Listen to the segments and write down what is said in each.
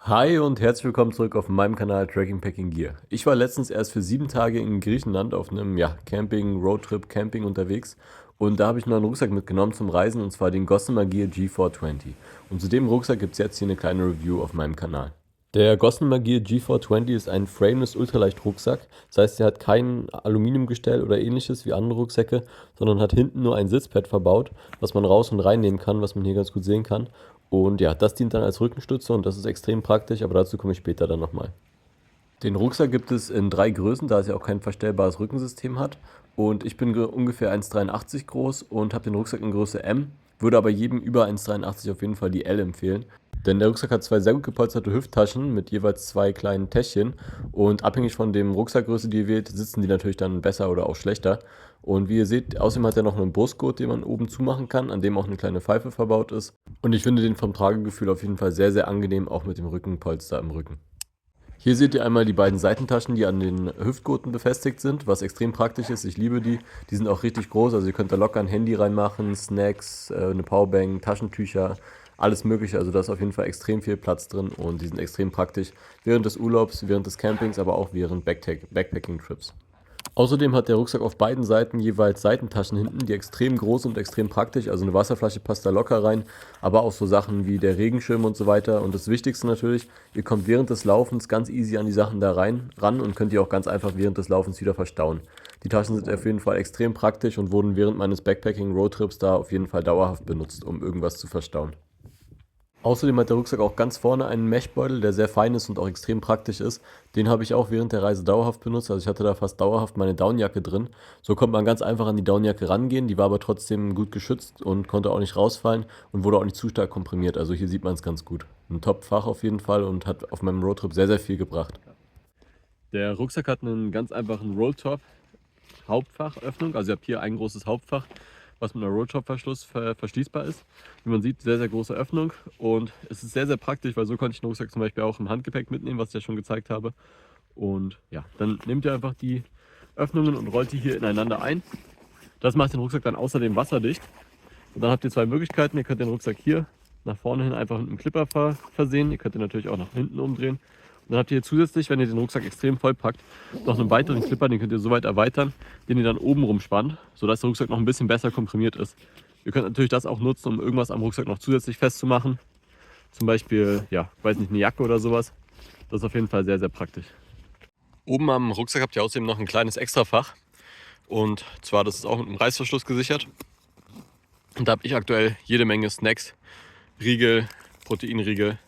Hi und herzlich willkommen zurück auf meinem Kanal Tracking Packing Gear. Ich war letztens erst für 7 Tage in Griechenland auf einem Camping, Roadtrip, Camping unterwegs und da habe ich noch einen Rucksack mitgenommen zum Reisen und zwar den Gossamer Gear G420. Und zu dem Rucksack gibt es jetzt hier eine kleine Review auf meinem Kanal. Der Gossamer Gear G420 ist ein frameless Ultraleicht-Rucksack. Das heißt, er hat kein Aluminiumgestell oder ähnliches wie andere Rucksäcke, sondern hat hinten nur ein Sitzpad verbaut, was man raus und reinnehmen kann, was man hier ganz gut sehen kann. Und ja, das dient dann als Rückenstütze und das ist extrem praktisch, aber dazu komme ich später dann nochmal. Den Rucksack gibt es in 3 Größen, da es ja auch kein verstellbares Rückensystem hat. Und ich bin ungefähr 1,83 groß und habe den Rucksack in Größe M, würde aber jedem über 1,83 auf jeden Fall die L empfehlen. Denn der Rucksack hat 2 sehr gut gepolsterte Hüfttaschen mit jeweils 2 kleinen Täschchen und abhängig von dem Rucksackgröße, die ihr wählt, sitzen die natürlich dann besser oder auch schlechter. Und wie ihr seht, außerdem hat er noch einen Brustgurt, den man oben zumachen kann, an dem auch eine kleine Pfeife verbaut ist. Und ich finde den vom Tragegefühl auf jeden Fall sehr, sehr angenehm, auch mit dem Rückenpolster im Rücken. Hier seht ihr einmal die beiden Seitentaschen, die an den Hüftgurten befestigt sind, was extrem praktisch ist. Ich liebe die. Die sind auch richtig groß, also ihr könnt da locker ein Handy reinmachen, Snacks, eine Powerbank, Taschentücher, alles mögliche. Also da ist auf jeden Fall extrem viel Platz drin und die sind extrem praktisch während des Urlaubs, während des Campings, aber auch während Backpacking-Trips. Außerdem hat der Rucksack auf beiden Seiten jeweils Seitentaschen hinten, die extrem groß und extrem praktisch. Also eine Wasserflasche passt da locker rein, aber auch so Sachen wie der Regenschirm und so weiter. Und das Wichtigste natürlich, ihr kommt während des Laufens ganz easy an die Sachen da ran und könnt die auch ganz einfach während des Laufens wieder verstauen. Die Taschen sind auf jeden Fall extrem praktisch und wurden während meines Backpacking-Roadtrips da auf jeden Fall dauerhaft benutzt, um irgendwas zu verstauen. Außerdem hat der Rucksack auch ganz vorne einen Meshbeutel, der sehr fein ist und auch extrem praktisch ist. Den habe ich auch während der Reise dauerhaft benutzt. Also ich hatte da fast dauerhaft meine Downjacke drin. So konnte man ganz einfach an die Downjacke rangehen. Die war aber trotzdem gut geschützt und konnte auch nicht rausfallen und wurde auch nicht zu stark komprimiert. Also hier sieht man es ganz gut. Ein Top-Fach auf jeden Fall und hat auf meinem Roadtrip sehr, sehr viel gebracht. Der Rucksack hat einen ganz einfachen Rolltop Hauptfachöffnung. Also ihr habt hier ein großes Hauptfach, was mit einem Rolltop-Verschluss verschließbar ist. Wie man sieht, sehr, sehr große Öffnung und es ist sehr, sehr praktisch, weil so konnte ich den Rucksack zum Beispiel auch im Handgepäck mitnehmen, was ich ja schon gezeigt habe. Und ja, dann nehmt ihr einfach die Öffnungen und rollt die hier ineinander ein. Das macht den Rucksack dann außerdem wasserdicht. Und dann habt ihr 2 Möglichkeiten. Ihr könnt den Rucksack hier nach vorne hin einfach mit einem Clipper versehen. Ihr könnt ihn natürlich auch nach hinten umdrehen. Und dann habt ihr hier zusätzlich, wenn ihr den Rucksack extrem voll packt, noch einen weiteren Clipper, den könnt ihr so weit erweitern, den ihr dann oben rumspannt, sodass der Rucksack noch ein bisschen besser komprimiert ist. Ihr könnt natürlich das auch nutzen, um irgendwas am Rucksack noch zusätzlich festzumachen. Zum Beispiel, ja, ich weiß nicht, eine Jacke oder sowas. Das ist auf jeden Fall sehr, sehr praktisch. Oben am Rucksack habt ihr außerdem noch ein kleines Extrafach. Und zwar, das ist auch mit einem Reißverschluss gesichert. Und da habe ich aktuell jede Menge Snacks, Riegel, Proteinriegel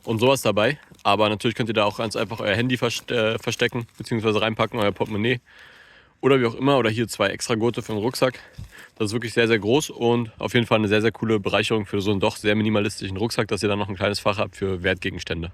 und sowas dabei. Aber natürlich könnt ihr da auch ganz einfach euer Handy verstecken bzw. reinpacken, euer Portemonnaie oder wie auch immer. Oder hier 2 extra Gurte für den Rucksack. Das ist wirklich sehr, sehr groß und auf jeden Fall eine sehr, sehr coole Bereicherung für so einen doch sehr minimalistischen Rucksack, dass ihr dann noch ein kleines Fach habt für Wertgegenstände.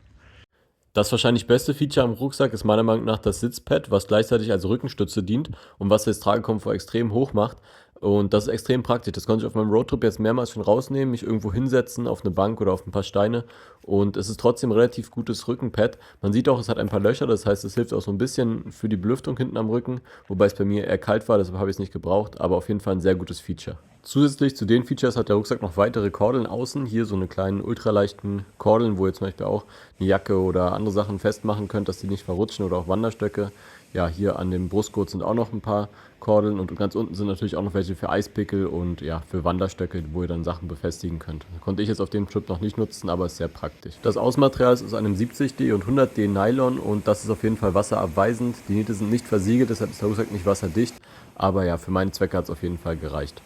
Das wahrscheinlich beste Feature am Rucksack ist meiner Meinung nach das Sitzpad, was gleichzeitig als Rückenstütze dient und was das Tragekomfort extrem hoch macht. Und das ist extrem praktisch. Das konnte ich auf meinem Roadtrip jetzt mehrmals schon rausnehmen, mich irgendwo hinsetzen, auf eine Bank oder auf ein paar Steine. Und es ist trotzdem relativ gutes Rückenpad. Man sieht auch, es hat ein paar Löcher, das heißt, es hilft auch so ein bisschen für die Belüftung hinten am Rücken. Wobei es bei mir eher kalt war, deshalb habe ich es nicht gebraucht. Aber auf jeden Fall ein sehr gutes Feature. Zusätzlich zu den Features hat der Rucksack noch weitere Kordeln außen. Hier so eine kleinen ultraleichten Kordeln, wo ihr zum Beispiel auch eine Jacke oder andere Sachen festmachen könnt, dass die nicht verrutschen oder auch Wanderstöcke. Ja, hier an dem Brustgurt sind auch noch ein paar Kordeln und ganz unten sind natürlich auch noch welche für Eispickel und ja, für Wanderstöcke, wo ihr dann Sachen befestigen könnt. Konnte ich jetzt auf dem Trip noch nicht nutzen, aber ist sehr praktisch. Das Außenmaterial ist aus einem 70D und 100D Nylon und das ist auf jeden Fall wasserabweisend. Die Nähte sind nicht versiegelt, deshalb ist der Rucksack nicht wasserdicht, aber ja, für meine Zwecke hat es auf jeden Fall gereicht.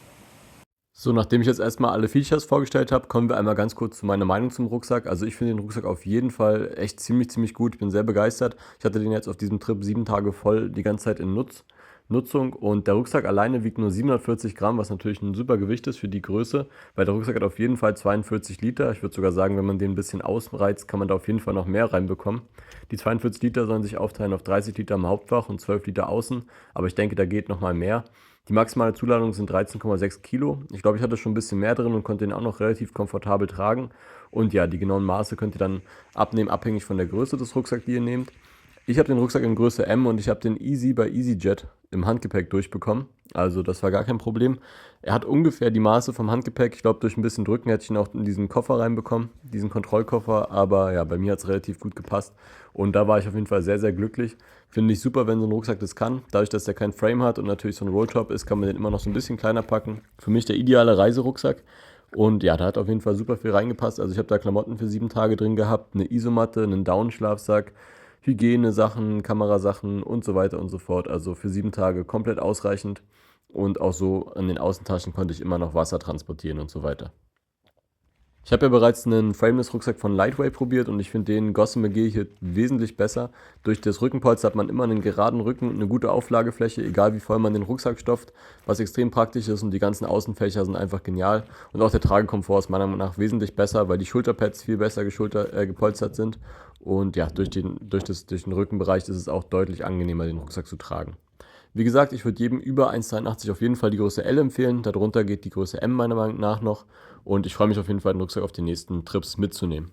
So, nachdem ich jetzt erstmal alle Features vorgestellt habe, kommen wir einmal ganz kurz zu meiner Meinung zum Rucksack. Also ich finde den Rucksack auf jeden Fall echt ziemlich gut. Ich bin sehr begeistert. Ich hatte den jetzt auf diesem Trip 7 Tage voll die ganze Zeit in Nutzung und der Rucksack alleine wiegt nur 740 Gramm, was natürlich ein super Gewicht ist für die Größe, weil der Rucksack hat auf jeden Fall 42 Liter. Ich würde sogar sagen, wenn man den ein bisschen ausreizt, kann man da auf jeden Fall noch mehr reinbekommen. Die 42 Liter sollen sich aufteilen auf 30 Liter im Hauptfach und 12 Liter außen, aber ich denke, da geht nochmal mehr. Die maximale Zuladung sind 13,6 Kilo. Ich glaube, ich hatte schon ein bisschen mehr drin und konnte den auch noch relativ komfortabel tragen. Und ja, die genauen Maße könnt ihr dann abnehmen, abhängig von der Größe des Rucksacks, die ihr nehmt. Ich habe den Rucksack in Größe M und ich habe den Easy bei EasyJet im Handgepäck durchbekommen. Also das war gar kein Problem. Er hat ungefähr die Maße vom Handgepäck. Ich glaube, durch ein bisschen Drücken hätte ich ihn auch in diesen Koffer reinbekommen, diesen Kontrollkoffer. Aber ja, bei mir hat es relativ gut gepasst. Und da war ich auf jeden Fall sehr, sehr glücklich. Finde ich super, wenn so ein Rucksack das kann. Dadurch, dass der kein Frame hat und natürlich so ein Rolltop ist, kann man den immer noch so ein bisschen kleiner packen. Für mich der ideale Reiserucksack. Und ja, da hat auf jeden Fall super viel reingepasst. Also ich habe da Klamotten für 7 Tage drin gehabt, eine Isomatte, einen Down-Schlafsack, Hygienesachen, Kamerasachen und so weiter und so fort. Also für 7 Tage komplett ausreichend. Und auch so an den Außentaschen konnte ich immer noch Wasser transportieren und so weiter. Ich habe ja bereits einen Frameless-Rucksack von Lightweight probiert und ich finde den Gossamer G hier wesentlich besser. Durch das Rückenpolster hat man immer einen geraden Rücken und eine gute Auflagefläche, egal wie voll man den Rucksack stopft, was extrem praktisch ist, und die ganzen Außenfächer sind einfach genial. Und auch der Tragekomfort ist meiner Meinung nach wesentlich besser, weil die Schulterpads viel besser gepolstert sind. Und ja, durch den Rückenbereich ist es auch deutlich angenehmer, den Rucksack zu tragen. Wie gesagt, ich würde jedem über 1,83 auf jeden Fall die Größe L empfehlen. Darunter geht die Größe M meiner Meinung nach noch. Und ich freue mich auf jeden Fall, den Rucksack auf die nächsten Trips mitzunehmen.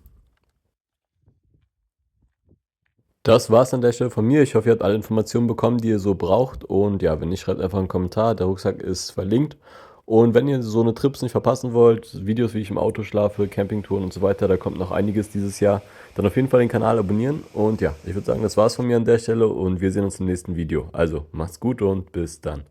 Das war's an der Stelle von mir. Ich hoffe, ihr habt alle Informationen bekommen, die ihr so braucht. Und ja, wenn nicht, schreibt einfach einen Kommentar. Der Rucksack ist verlinkt. Und wenn ihr so eine Trips nicht verpassen wollt, Videos, wie ich im Auto schlafe, Campingtouren und so weiter, da kommt noch einiges dieses Jahr, dann auf jeden Fall den Kanal abonnieren. Und ja, ich würde sagen, das war's von mir an der Stelle und wir sehen uns im nächsten Video. Also macht's gut und bis dann.